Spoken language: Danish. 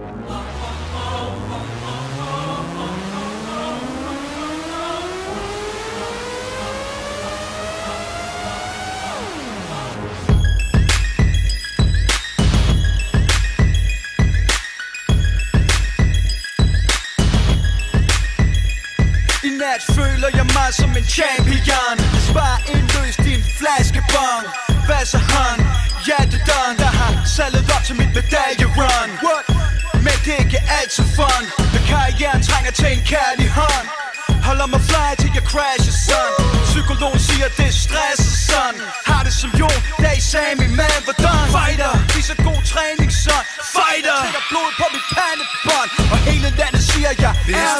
I nat føler jeg mig som en champion. Spar indløs din flaskebong. Hvad så han? Ja, det done. Der har salget op til mit medaljerun. Men det er ikke altid fun. Når karrieren trænger til en kærlig hånd. Holder mig fly til jeg crasher, son. Psykologen siger det er stress, son. Har det som Jon, da I sagde min man var done. Fighter, viser god træning, son. Fighter, trækker blod på mit pandebånd. Og hele landet siger jeg er